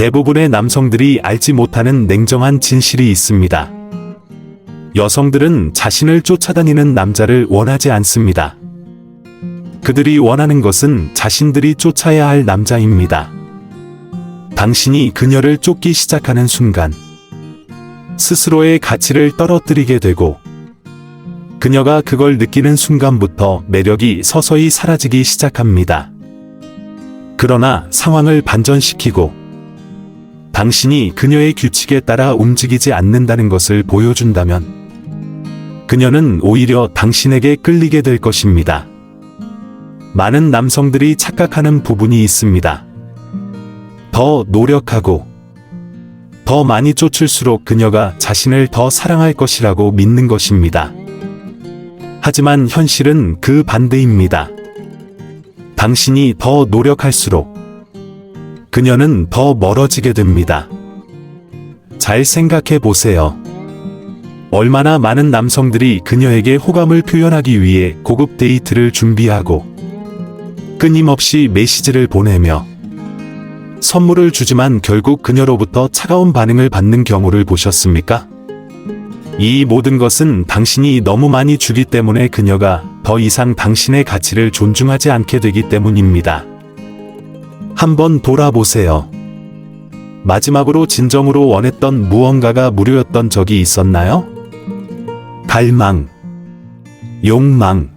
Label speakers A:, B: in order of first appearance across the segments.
A: 대부분의 남성들이 알지 못하는 냉정한 진실이 있습니다. 여성들은 자신을 쫓아다니는 남자를 원하지 않습니다. 그들이 원하는 것은 자신들이 쫓아야 할 남자입니다. 당신이 그녀를 쫓기 시작하는 순간 스스로의 가치를 떨어뜨리게 되고 그녀가 그걸 느끼는 순간부터 매력이 서서히 사라지기 시작합니다. 그러나 상황을 반전시키고 당신이 그녀의 규칙에 따라 움직이지 않는다는 것을 보여준다면 그녀는 오히려 당신에게 끌리게 될 것입니다. 많은 남성들이 착각하는 부분이 있습니다. 더 노력하고 더 많이 쫓을수록 그녀가 자신을 더 사랑할 것이라고 믿는 것입니다. 하지만 현실은 그 반대입니다. 당신이 더 노력할수록 그녀는 더 멀어지게 됩니다. 잘 생각해 보세요. 얼마나 많은 남성들이 그녀에게 호감을 표현하기 위해 고급 데이트를 준비하고 끊임없이 메시지를 보내며 선물을 주지만 결국 그녀로부터 차가운 반응을 받는 경우를 보셨습니까? 이 모든 것은 당신이 너무 많이 주기 때문에 그녀가 더 이상 당신의 가치를 존중하지 않게 되기 때문입니다. 한번 돌아보세요. 마지막으로 진정으로 원했던 무언가가 무료였던 적이 있었나요? 갈망, 욕망,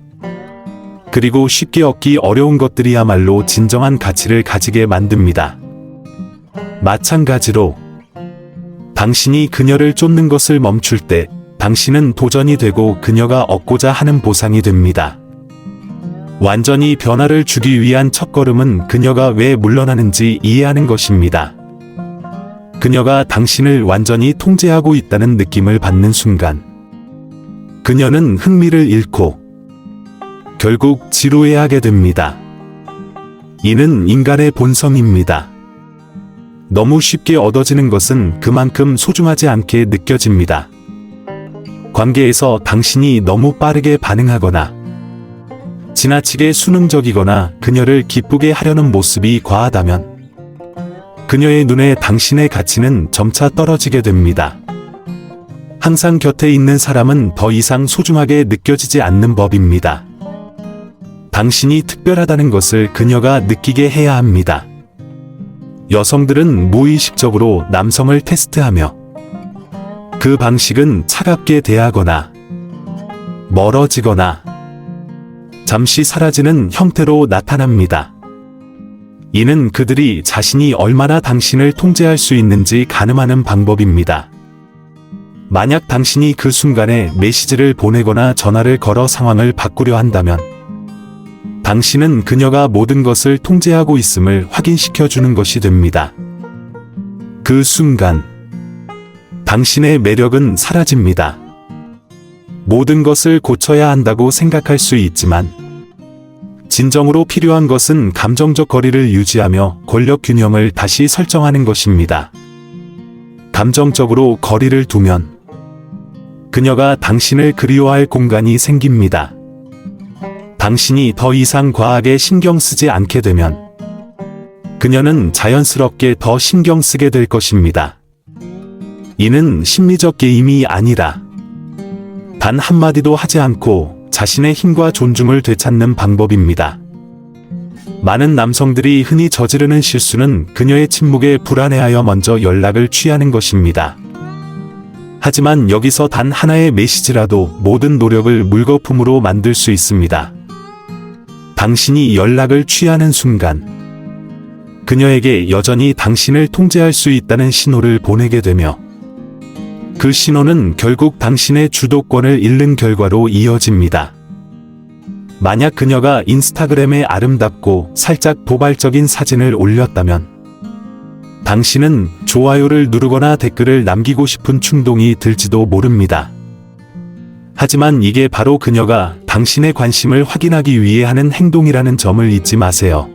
A: 그리고 쉽게 얻기 어려운 것들이야말로 진정한 가치를 가지게 만듭니다. 마찬가지로 당신이 그녀를 쫓는 것을 멈출 때 당신은 도전이 되고 그녀가 얻고자 하는 보상이 됩니다. 완전히 변화를 주기 위한 첫걸음은 그녀가 왜 물러나는지 이해하는 것입니다. 그녀가 당신을 완전히 통제하고 있다는 느낌을 받는 순간 그녀는 흥미를 잃고 결국 지루해하게 됩니다. 이는 인간의 본성입니다. 너무 쉽게 얻어지는 것은 그만큼 소중하지 않게 느껴집니다. 관계에서 당신이 너무 빠르게 반응하거나 지나치게 수능적이거나 그녀를 기쁘게 하려는 모습이 과하다면 그녀의 눈에 당신의 가치는 점차 떨어지게 됩니다. 항상 곁에 있는 사람은 더 이상 소중하게 느껴지지 않는 법입니다. 당신이 특별하다는 것을 그녀가 느끼게 해야 합니다. 여성들은 무의식적으로 남성을 테스트하며 그 방식은 차갑게 대하거나 멀어지거나 잠시 사라지는 형태로 나타납니다. 이는 그들이 자신이 얼마나 당신을 통제할 수 있는지 가늠하는 방법입니다. 만약 당신이 그 순간에 메시지를 보내거나 전화를 걸어 상황을 바꾸려 한다면 당신은 그녀가 모든 것을 통제하고 있음을 확인시켜 주는 것이 됩니다. 그 순간 당신의 매력은 사라집니다. 모든 것을 고쳐야 한다고 생각할 수 있지만 진정으로 필요한 것은 감정적 거리를 유지하며 권력 균형을 다시 설정하는 것입니다. 감정적으로 거리를 두면 그녀가 당신을 그리워할 공간이 생깁니다. 당신이 더 이상 과하게 신경 쓰지 않게 되면 그녀는 자연스럽게 더 신경 쓰게 될 것입니다. 이는 심리적 게임이 아니라 단 한마디도 하지 않고 자신의 힘과 존중을 되찾는 방법입니다. 많은 남성들이 흔히 저지르는 실수는 그녀의 침묵에 불안해하여 먼저 연락을 취하는 것입니다. 하지만 여기서 단 하나의 메시지라도 모든 노력을 물거품으로 만들 수 있습니다. 당신이 연락을 취하는 순간 그녀에게 여전히 당신을 통제할 수 있다는 신호를 보내게 되며 그 신호는 결국 당신의 주도권을 잃는 결과로 이어집니다. 만약 그녀가 인스타그램에 아름답고 살짝 도발적인 사진을 올렸다면 당신은 좋아요를 누르거나 댓글을 남기고 싶은 충동이 들지도 모릅니다. 하지만 이게 바로 그녀가 당신의 관심을 확인하기 위해 하는 행동이라는 점을 잊지 마세요.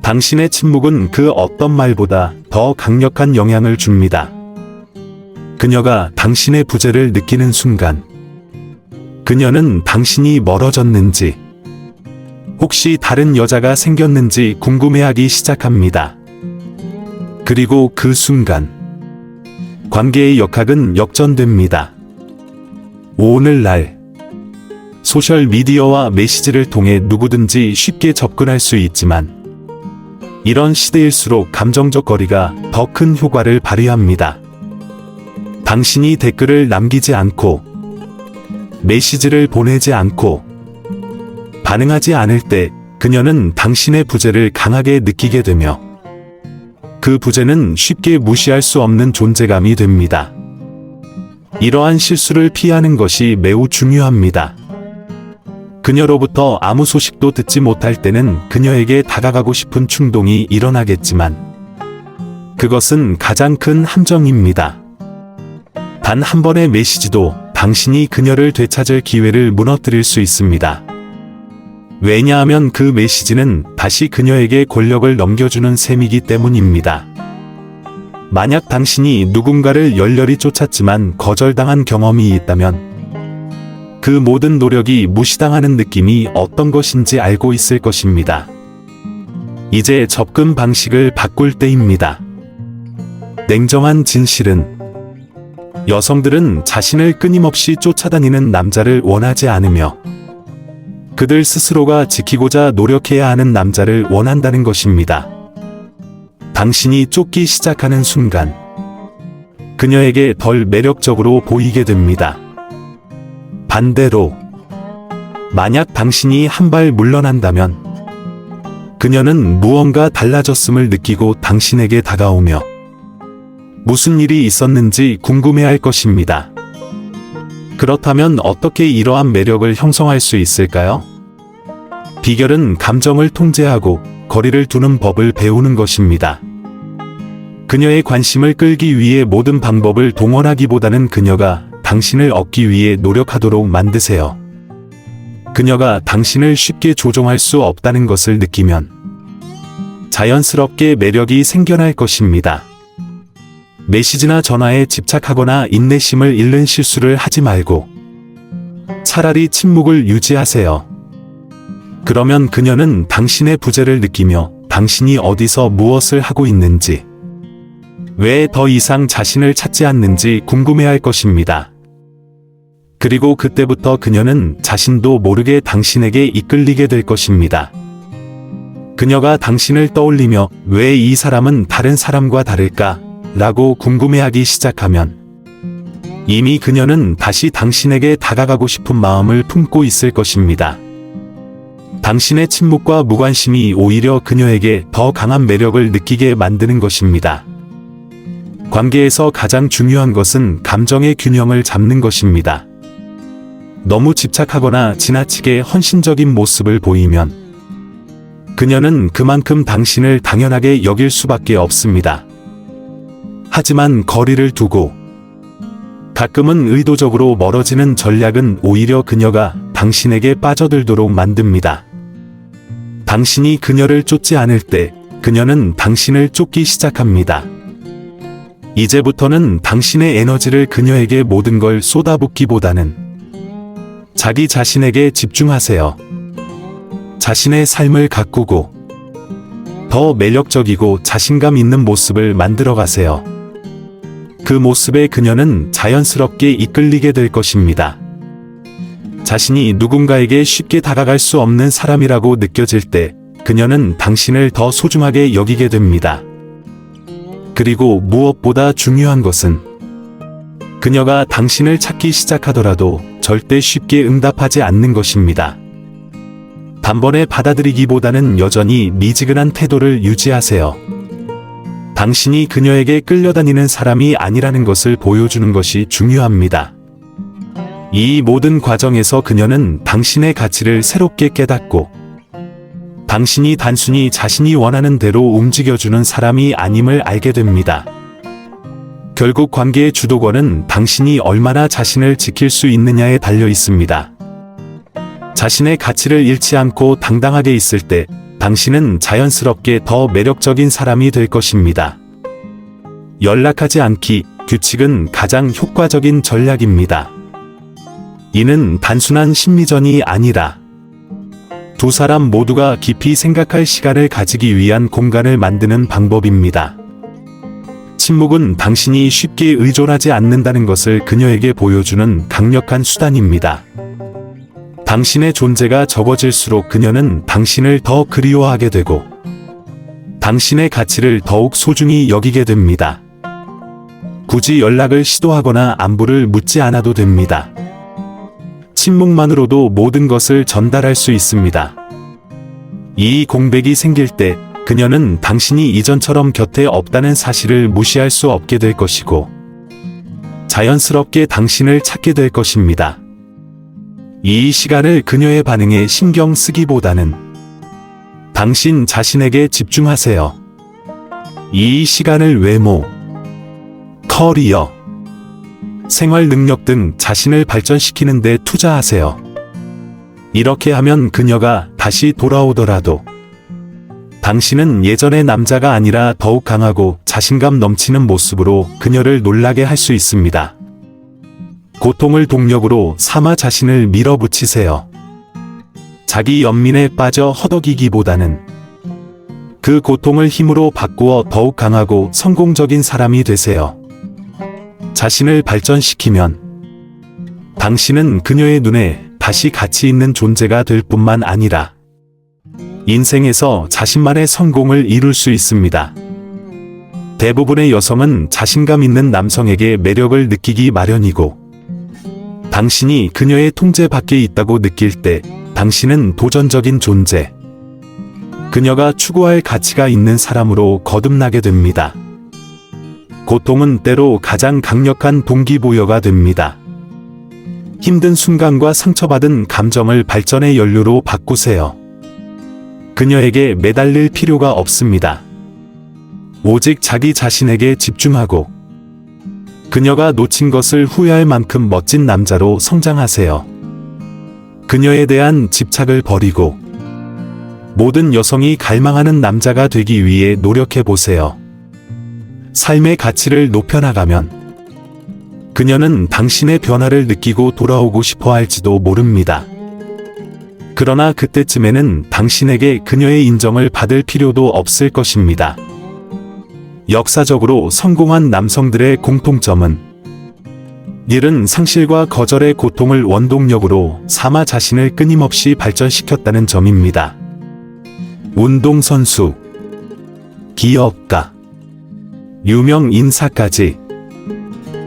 A: 당신의 침묵은 그 어떤 말보다 더 강력한 영향을 줍니다. 그녀가 당신의 부재를 느끼는 순간 그녀는 당신이 멀어졌는지 혹시 다른 여자가 생겼는지 궁금해하기 시작합니다. 그리고 그 순간 관계의 역학은 역전됩니다. 오늘날 소셜미디어와 메시지를 통해 누구든지 쉽게 접근할 수 있지만 이런 시대일수록 감정적 거리가 더 큰 효과를 발휘합니다. 당신이 댓글을 남기지 않고 메시지를 보내지 않고 반응하지 않을 때 그녀는 당신의 부재를 강하게 느끼게 되며 그 부재는 쉽게 무시할 수 없는 존재감이 됩니다. 이러한 실수를 피하는 것이 매우 중요합니다. 그녀로부터 아무 소식도 듣지 못할 때는 그녀에게 다가가고 싶은 충동이 일어나겠지만 그것은 가장 큰 함정입니다. 단 한 번의 메시지도 당신이 그녀를 되찾을 기회를 무너뜨릴 수 있습니다. 왜냐하면 그 메시지는 다시 그녀에게 권력을 넘겨주는 셈이기 때문입니다. 만약 당신이 누군가를 열렬히 쫓았지만 거절당한 경험이 있다면 그 모든 노력이 무시당하는 느낌이 어떤 것인지 알고 있을 것입니다. 이제 접근 방식을 바꿀 때입니다. 냉정한 진실은 여성들은 자신을 끊임없이 쫓아다니는 남자를 원하지 않으며 그들 스스로가 지키고자 노력해야 하는 남자를 원한다는 것입니다. 당신이 쫓기 시작하는 순간 그녀에게 덜 매력적으로 보이게 됩니다. 반대로 만약 당신이 한 발 물러난다면 그녀는 무언가 달라졌음을 느끼고 당신에게 다가오며 무슨 일이 있었는지 궁금해할 것입니다. 그렇다면 어떻게 이러한 매력을 형성할 수 있을까요? 비결은 감정을 통제하고 거리를 두는 법을 배우는 것입니다. 그녀의 관심을 끌기 위해 모든 방법을 동원하기보다는 그녀가 당신을 얻기 위해 노력하도록 만드세요. 그녀가 당신을 쉽게 조종할 수 없다는 것을 느끼면 자연스럽게 매력이 생겨날 것입니다. 메시지나 전화에 집착하거나 인내심을 잃는 실수를 하지 말고 차라리 침묵을 유지하세요. 그러면 그녀는 당신의 부재를 느끼며 당신이 어디서 무엇을 하고 있는지, 왜 더 이상 자신을 찾지 않는지 궁금해할 것입니다. 그리고 그때부터 그녀는 자신도 모르게 당신에게 이끌리게 될 것입니다. 그녀가 당신을 떠올리며 왜 이 사람은 다른 사람과 다를까? 라고 궁금해하기 시작하면 이미 그녀는 다시 당신에게 다가가고 싶은 마음을 품고 있을 것입니다. 당신의 침묵과 무관심이 오히려 그녀에게 더 강한 매력을 느끼게 만드는 것입니다. 관계에서 가장 중요한 것은 감정의 균형을 잡는 것입니다. 너무 집착하거나 지나치게 헌신적인 모습을 보이면 그녀는 그만큼 당신을 당연하게 여길 수밖에 없습니다. 하지만 거리를 두고 가끔은 의도적으로 멀어지는 전략은 오히려 그녀가 당신에게 빠져들도록 만듭니다. 당신이 그녀를 쫓지 않을 때 그녀는 당신을 쫓기 시작합니다. 이제부터는 당신의 에너지를 그녀에게 모든 걸 쏟아붓기보다는 자기 자신에게 집중하세요. 자신의 삶을 가꾸고 더 매력적이고 자신감 있는 모습을 만들어 가세요. 그 모습에 그녀는 자연스럽게 이끌리게 될 것입니다. 자신이 누군가에게 쉽게 다가갈 수 없는 사람이라고 느껴질 때 그녀는 당신을 더 소중하게 여기게 됩니다. 그리고 무엇보다 중요한 것은 그녀가 당신을 찾기 시작하더라도 절대 쉽게 응답하지 않는 것입니다. 단번에 받아들이기보다는 여전히 미지근한 태도를 유지하세요. 당신이 그녀에게 끌려다니는 사람이 아니라는 것을 보여주는 것이 중요합니다. 이 모든 과정에서 그녀는 당신의 가치를 새롭게 깨닫고 당신이 단순히 자신이 원하는 대로 움직여주는 사람이 아님을 알게 됩니다. 결국 관계의 주도권은 당신이 얼마나 자신을 지킬 수 있느냐에 달려 있습니다. 자신의 가치를 잃지 않고 당당하게 있을 때 당신은 자연스럽게 더 매력적인 사람이 될 것입니다. 연락하지 않기, 규칙은 가장 효과적인 전략입니다. 이는 단순한 심리전이 아니라 두 사람 모두가 깊이 생각할 시간을 가지기 위한 공간을 만드는 방법입니다. 침묵은 당신이 쉽게 의존하지 않는다는 것을 그녀에게 보여주는 강력한 수단입니다. 당신의 존재가 적어질수록 그녀는 당신을 더 그리워하게 되고 당신의 가치를 더욱 소중히 여기게 됩니다. 굳이 연락을 시도하거나 안부를 묻지 않아도 됩니다. 침묵만으로도 모든 것을 전달할 수 있습니다. 이 공백이 생길 때 그녀는 당신이 이전처럼 곁에 없다는 사실을 무시할 수 없게 될 것이고 자연스럽게 당신을 찾게 될 것입니다. 이 시간을 그녀의 반응에 신경 쓰기보다는 당신 자신에게 집중하세요. 이 시간을 외모, 커리어, 생활 능력 등 자신을 발전시키는 데 투자하세요. 이렇게 하면 그녀가 다시 돌아오더라도 당신은 예전의 남자가 아니라 더욱 강하고 자신감 넘치는 모습으로 그녀를 놀라게 할 수 있습니다. 고통을 동력으로 삼아 자신을 밀어붙이세요. 자기 연민에 빠져 허덕이기보다는 그 고통을 힘으로 바꾸어 더욱 강하고 성공적인 사람이 되세요. 자신을 발전시키면 당신은 그녀의 눈에 다시 가치 있는 존재가 될 뿐만 아니라 인생에서 자신만의 성공을 이룰 수 있습니다. 대부분의 여성은 자신감 있는 남성에게 매력을 느끼기 마련이고 당신이 그녀의 통제 밖에 있다고 느낄 때 당신은 도전적인 존재, 그녀가 추구할 가치가 있는 사람으로 거듭나게 됩니다. 고통은 때로 가장 강력한 동기부여가 됩니다. 힘든 순간과 상처받은 감정을 발전의 연료로 바꾸세요. 그녀에게 매달릴 필요가 없습니다. 오직 자기 자신에게 집중하고 그녀가 놓친 것을 후회할 만큼 멋진 남자로 성장하세요. 그녀에 대한 집착을 버리고 모든 여성이 갈망하는 남자가 되기 위해 노력해 보세요. 삶의 가치를 높여나가면 그녀는 당신의 변화를 느끼고 돌아오고 싶어 할지도 모릅니다. 그러나 그때쯤에는 당신에게 그녀의 인정을 받을 필요도 없을 것입니다. 역사적으로 성공한 남성들의 공통점은 이른 상실과 거절의 고통을 원동력으로 삼아 자신을 끊임없이 발전시켰다는 점입니다. 운동선수, 기업가, 유명 인사까지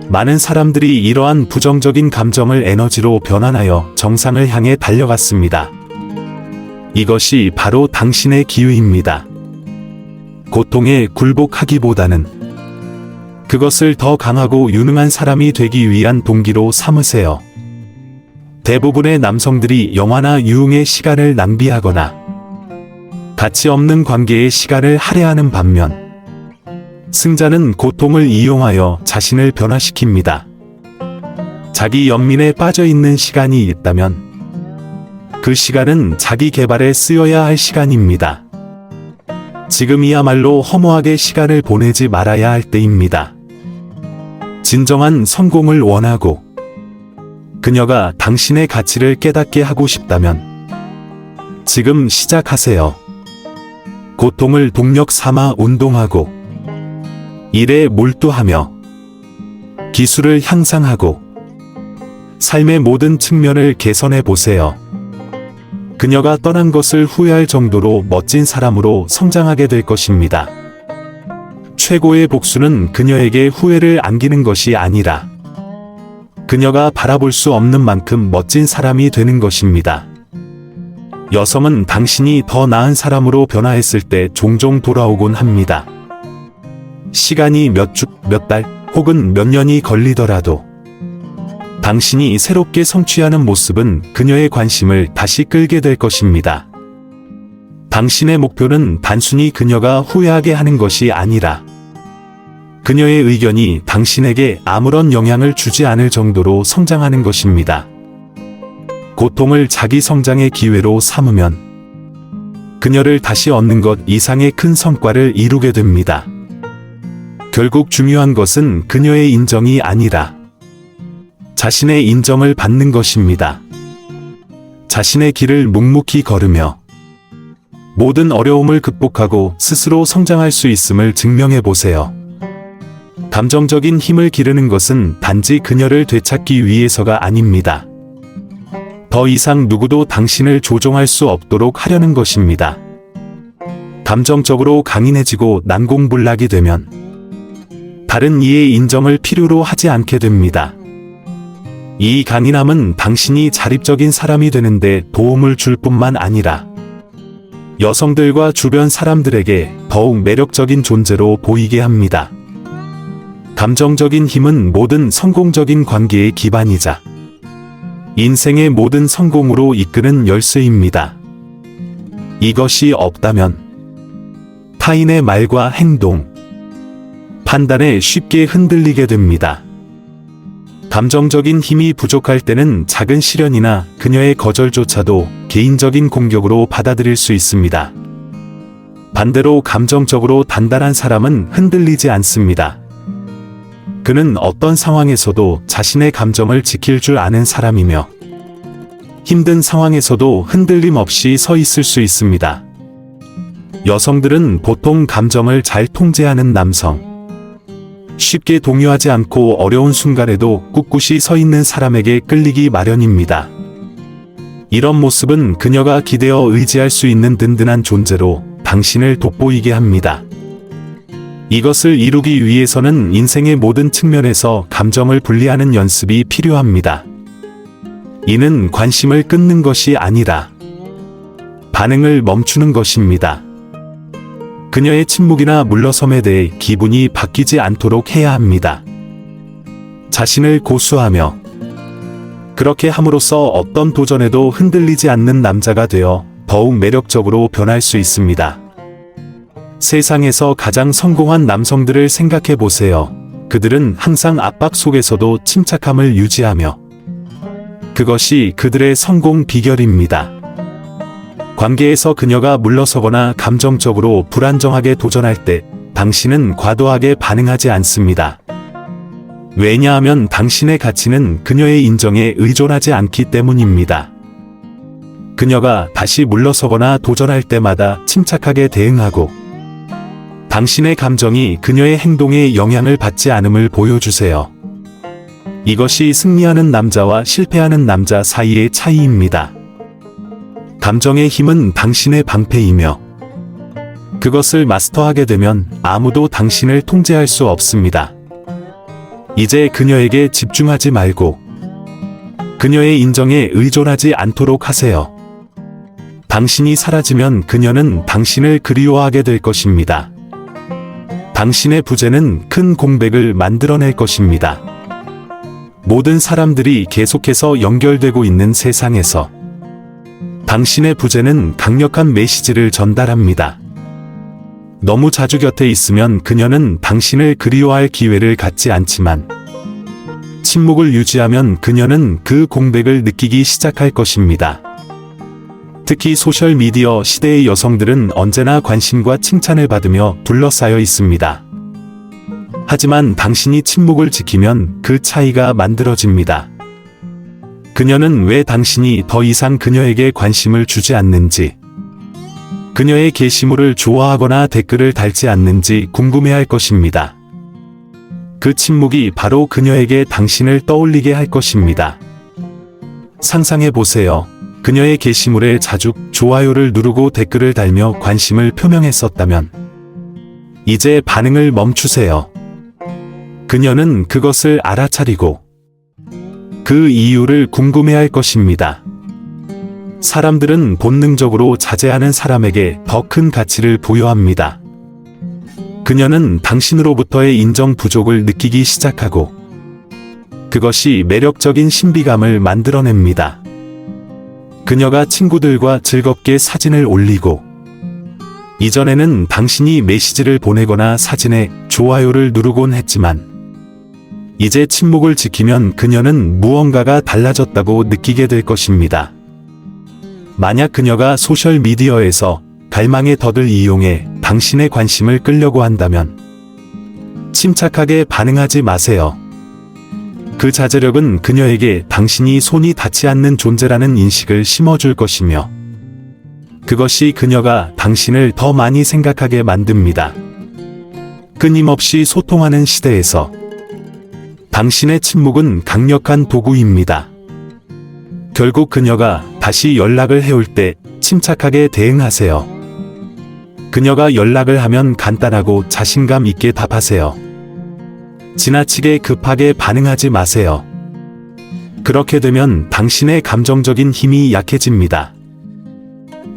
A: 많은 사람들이 이러한 부정적인 감정을 에너지로 변환하여 정상을 향해 달려갔습니다. 이것이 바로 당신의 기회입니다. 고통에 굴복하기보다는 그것을 더 강하고 유능한 사람이 되기 위한 동기로 삼으세요. 대부분의 남성들이 영화나 유흥의 시간을 낭비하거나 가치 없는 관계에 시간을 할애하는 반면 승자는 고통을 이용하여 자신을 변화시킵니다. 자기 연민에 빠져 있는 시간이 있다면 그 시간은 자기 개발에 쓰여야 할 시간입니다. 지금이야말로 허무하게 시간을 보내지 말아야 할 때입니다. 진정한 성공을 원하고 그녀가 당신의 가치를 깨닫게 하고 싶다면 지금 시작하세요. 고통을 동력 삼아 운동하고 일에 몰두하며 기술을 향상하고 삶의 모든 측면을 개선해 보세요. 그녀가 떠난 것을 후회할 정도로 멋진 사람으로 성장하게 될 것입니다. 최고의 복수는 그녀에게 후회를 안기는 것이 아니라 그녀가 바라볼 수 없는 만큼 멋진 사람이 되는 것입니다. 여성은 당신이 더 나은 사람으로 변화했을 때 종종 돌아오곤 합니다. 시간이 몇 주, 몇 달, 혹은 몇 년이 걸리더라도 당신이 새롭게 성취하는 모습은 그녀의 관심을 다시 끌게 될 것입니다. 당신의 목표는 단순히 그녀가 후회하게 하는 것이 아니라 그녀의 의견이 당신에게 아무런 영향을 주지 않을 정도로 성장하는 것입니다. 고통을 자기 성장의 기회로 삼으면 그녀를 다시 얻는 것 이상의 큰 성과를 이루게 됩니다. 결국 중요한 것은 그녀의 인정이 아니라 자신의 인정을 받는 것입니다. 자신의 길을 묵묵히 걸으며 모든 어려움을 극복하고 스스로 성장할 수 있음을 증명해 보세요. 감정적인 힘을 기르는 것은 단지 그녀를 되찾기 위해서가 아닙니다. 더 이상 누구도 당신을 조종할 수 없도록 하려는 것입니다. 감정적으로 강인해지고 난공불락이 되면 다른 이의 인정을 필요로 하지 않게 됩니다. 이 강인함은 당신이 자립적인 사람이 되는데 도움을 줄 뿐만 아니라 여성들과 주변 사람들에게 더욱 매력적인 존재로 보이게 합니다. 감정적인 힘은 모든 성공적인 관계의 기반이자 인생의 모든 성공으로 이끄는 열쇠입니다. 이것이 없다면 타인의 말과 행동, 판단에 쉽게 흔들리게 됩니다. 감정적인 힘이 부족할 때는 작은 시련이나 그녀의 거절조차도 개인적인 공격으로 받아들일 수 있습니다. 반대로 감정적으로 단단한 사람은 흔들리지 않습니다. 그는 어떤 상황에서도 자신의 감정을 지킬 줄 아는 사람이며 힘든 상황에서도 흔들림 없이 서 있을 수 있습니다. 여성들은 보통 감정을 잘 통제하는 남성, 쉽게 동요하지 않고 어려운 순간에도 꿋꿋이 서 있는 사람에게 끌리기 마련입니다. 이런 모습은 그녀가 기대어 의지할 수 있는 든든한 존재로 당신을 돋보이게 합니다. 이것을 이루기 위해서는 인생의 모든 측면에서 감정을 분리하는 연습이 필요합니다. 이는 관심을 끊는 것이 아니라 반응을 멈추는 것입니다. 그녀의 침묵이나 물러섬에 대해 기분이 바뀌지 않도록 해야 합니다. 자신을 고수하며 그렇게 함으로써 어떤 도전에도 흔들리지 않는 남자가 되어 더욱 매력적으로 변할 수 있습니다. 세상에서 가장 성공한 남성들을 생각해 보세요. 그들은 항상 압박 속에서도 침착함을 유지하며 그것이 그들의 성공 비결입니다. 관계에서 그녀가 물러서거나 감정적으로 불안정하게 도전할 때 당신은 과도하게 반응하지 않습니다. 왜냐하면 당신의 가치는 그녀의 인정에 의존하지 않기 때문입니다. 그녀가 다시 물러서거나 도전할 때마다 침착하게 대응하고 당신의 감정이 그녀의 행동에 영향을 받지 않음을 보여주세요. 이것이 승리하는 남자와 실패하는 남자 사이의 차이입니다. 감정의 힘은 당신의 방패이며 그것을 마스터하게 되면 아무도 당신을 통제할 수 없습니다. 이제 그녀에게 집중하지 말고 그녀의 인정에 의존하지 않도록 하세요. 당신이 사라지면 그녀는 당신을 그리워하게 될 것입니다. 당신의 부재는 큰 공백을 만들어낼 것입니다. 모든 사람들이 계속해서 연결되고 있는 세상에서 당신의 부재는 강력한 메시지를 전달합니다. 너무 자주 곁에 있으면 그녀는 당신을 그리워할 기회를 갖지 않지만 침묵을 유지하면 그녀는 그 공백을 느끼기 시작할 것입니다. 특히 소셜미디어 시대의 여성들은 언제나 관심과 칭찬을 받으며 둘러싸여 있습니다. 하지만 당신이 침묵을 지키면 그 차이가 만들어집니다. 그녀는 왜 당신이 더 이상 그녀에게 관심을 주지 않는지, 그녀의 게시물을 좋아하거나 댓글을 달지 않는지 궁금해할 것입니다. 그 침묵이 바로 그녀에게 당신을 떠올리게 할 것입니다. 상상해 보세요. 그녀의 게시물에 자주 좋아요를 누르고 댓글을 달며 관심을 표명했었다면 이제 반응을 멈추세요. 그녀는 그것을 알아차리고 그 이유를 궁금해할 것입니다. 사람들은 본능적으로 자제하는 사람에게 더 큰 가치를 부여합니다. 그녀는 당신으로부터의 인정 부족을 느끼기 시작하고 그것이 매력적인 신비감을 만들어냅니다. 그녀가 친구들과 즐겁게 사진을 올리고 이전에는 당신이 메시지를 보내거나 사진에 좋아요를 누르곤 했지만 이제 침묵을 지키면 그녀는 무언가가 달라졌다고 느끼게 될 것입니다. 만약 그녀가 소셜미디어에서 갈망의 덫을 이용해 당신의 관심을 끌려고 한다면 침착하게 반응하지 마세요. 그 자제력은 그녀에게 당신이 손이 닿지 않는 존재라는 인식을 심어줄 것이며 그것이 그녀가 당신을 더 많이 생각하게 만듭니다. 끊임없이 소통하는 시대에서 당신의 침묵은 강력한 도구입니다. 결국 그녀가 다시 연락을 해올 때 침착하게 대응하세요. 그녀가 연락을 하면 간단하고 자신감 있게 답하세요. 지나치게 급하게 반응하지 마세요. 그렇게 되면 당신의 감정적인 힘이 약해집니다.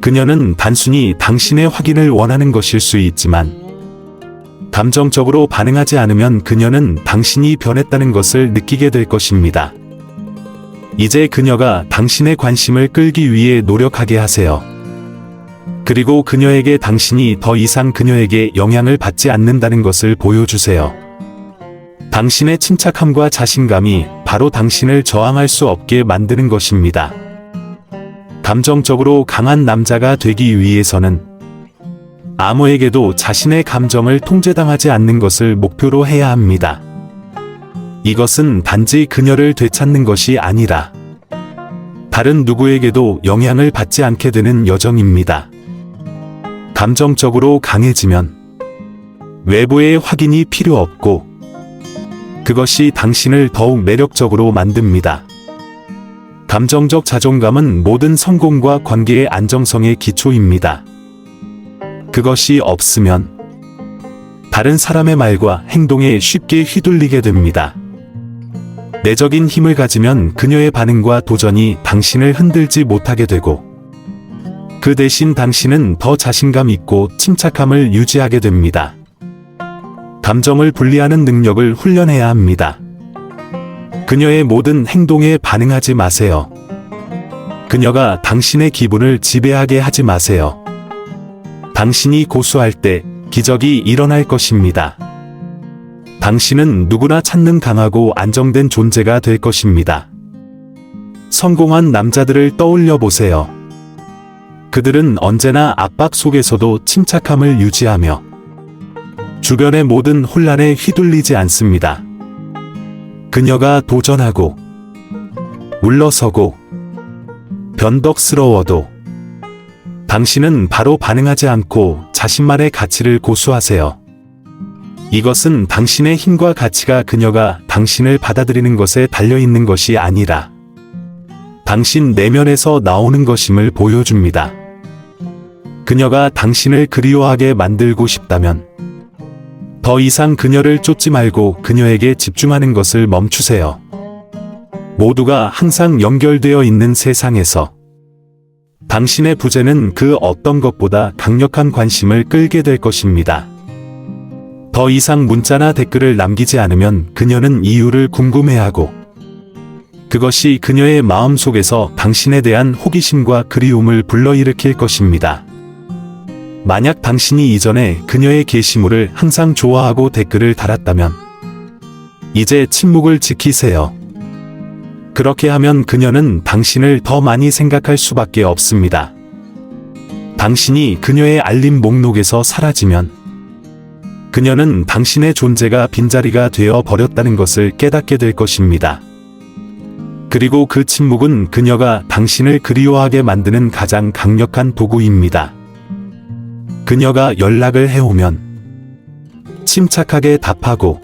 A: 그녀는 단순히 당신의 확인을 원하는 것일 수 있지만 감정적으로 반응하지 않으면 그녀는 당신이 변했다는 것을 느끼게 될 것입니다. 이제 그녀가 당신의 관심을 끌기 위해 노력하게 하세요. 그리고 그녀에게 당신이 더 이상 그녀에게 영향을 받지 않는다는 것을 보여주세요. 당신의 침착함과 자신감이 바로 당신을 저항할 수 없게 만드는 것입니다. 감정적으로 강한 남자가 되기 위해서는 아무에게도 자신의 감정을 통제당하지 않는 것을 목표로 해야 합니다. 이것은 단지 그녀를 되찾는 것이 아니라 다른 누구에게도 영향을 받지 않게 되는 여정입니다. 감정적으로 강해지면 외부의 확인이 필요 없고 그것이 당신을 더욱 매력적으로 만듭니다. 감정적 자존감은 모든 성공과 관계의 안정성의 기초입니다. 그것이 없으면 다른 사람의 말과 행동에 쉽게 휘둘리게 됩니다. 내적인 힘을 가지면 그녀의 반응과 도전이 당신을 흔들지 못하게 되고 그 대신 당신은 더 자신감 있고 침착함을 유지하게 됩니다. 감정을 분리하는 능력을 훈련해야 합니다. 그녀의 모든 행동에 반응하지 마세요. 그녀가 당신의 기분을 지배하게 하지 마세요. 당신이 고수할 때 기적이 일어날 것입니다. 당신은 누구나 찾는 강하고 안정된 존재가 될 것입니다. 성공한 남자들을 떠올려 보세요. 그들은 언제나 압박 속에서도 침착함을 유지하며 주변의 모든 혼란에 휘둘리지 않습니다. 그녀가 도전하고 물러서고 변덕스러워도 당신은 바로 반응하지 않고 자신만의 가치를 고수하세요. 이것은 당신의 힘과 가치가 그녀가 당신을 받아들이는 것에 달려있는 것이 아니라 당신 내면에서 나오는 것임을 보여줍니다. 그녀가 당신을 그리워하게 만들고 싶다면 더 이상 그녀를 쫓지 말고 그녀에게 집중하는 것을 멈추세요. 모두가 항상 연결되어 있는 세상에서 당신의 부재는 그 어떤 것보다 강력한 관심을 끌게 될 것입니다. 더 이상 문자나 댓글을 남기지 않으면 그녀는 이유를 궁금해하고 그것이 그녀의 마음속에서 당신에 대한 호기심과 그리움을 불러일으킬 것입니다. 만약 당신이 이전에 그녀의 게시물을 항상 좋아하고 댓글을 달았다면 이제 침묵을 지키세요. 그렇게 하면 그녀는 당신을 더 많이 생각할 수밖에 없습니다. 당신이 그녀의 알림 목록에서 사라지면 그녀는 당신의 존재가 빈자리가 되어 버렸다는 것을 깨닫게 될 것입니다. 그리고 그 침묵은 그녀가 당신을 그리워하게 만드는 가장 강력한 도구입니다. 그녀가 연락을 해오면 침착하게 답하고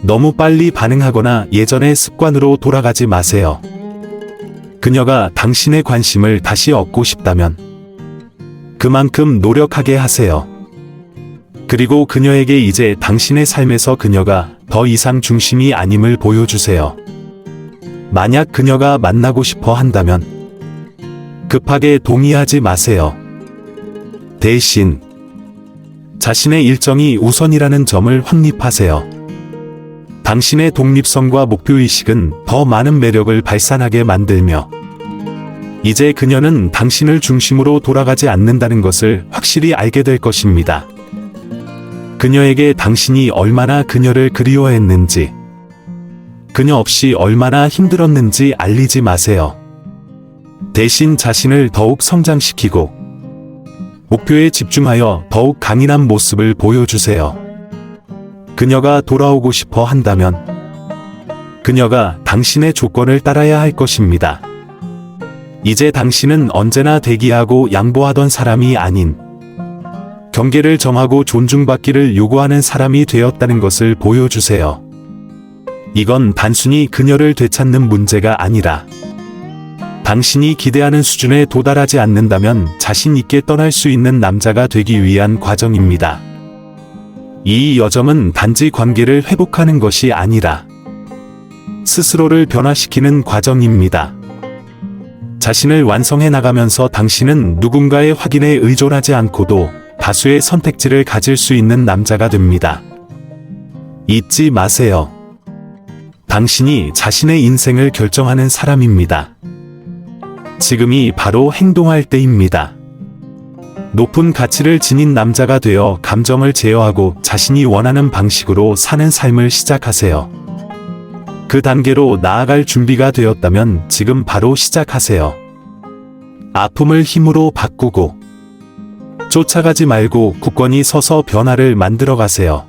A: 너무 빨리 반응하거나 예전의 습관으로 돌아가지 마세요. 그녀가 당신의 관심을 다시 얻고 싶다면 그만큼 노력하게 하세요. 그리고 그녀에게 이제 당신의 삶에서 그녀가 더 이상 중심이 아님을 보여주세요. 만약 그녀가 만나고 싶어 한다면 급하게 동의하지 마세요. 대신 자신의 일정이 우선이라는 점을 확립하세요. 당신의 독립성과 목표의식은 더 많은 매력을 발산하게 만들며 이제 그녀는 당신을 중심으로 돌아가지 않는다는 것을 확실히 알게 될 것입니다. 그녀에게 당신이 얼마나 그녀를 그리워했는지, 그녀 없이 얼마나 힘들었는지 알리지 마세요. 대신 자신을 더욱 성장시키고 목표에 집중하여 더욱 강인한 모습을 보여주세요. 그녀가 돌아오고 싶어 한다면 그녀가 당신의 조건을 따라야 할 것입니다. 이제 당신은 언제나 대기하고 양보하던 사람이 아닌 경계를 정하고 존중받기를 요구하는 사람이 되었다는 것을 보여주세요. 이건 단순히 그녀를 되찾는 문제가 아니라 당신이 기대하는 수준에 도달하지 않는다면 자신 있게 떠날 수 있는 남자가 되기 위한 과정입니다. 이 여정은 단지 관계를 회복하는 것이 아니라 스스로를 변화시키는 과정입니다. 자신을 완성해 나가면서 당신은 누군가의 확인에 의존하지 않고도 다수의 선택지를 가질 수 있는 남자가 됩니다. 잊지 마세요. 당신이 자신의 인생을 결정하는 사람입니다. 지금이 바로 행동할 때입니다. 높은 가치를 지닌 남자가 되어 감정을 제어하고 자신이 원하는 방식으로 사는 삶을 시작하세요. 그 단계로 나아갈 준비가 되었다면 지금 바로 시작하세요. 아픔을 힘으로 바꾸고 쫓아가지 말고 굳건히 서서 변화를 만들어 가세요.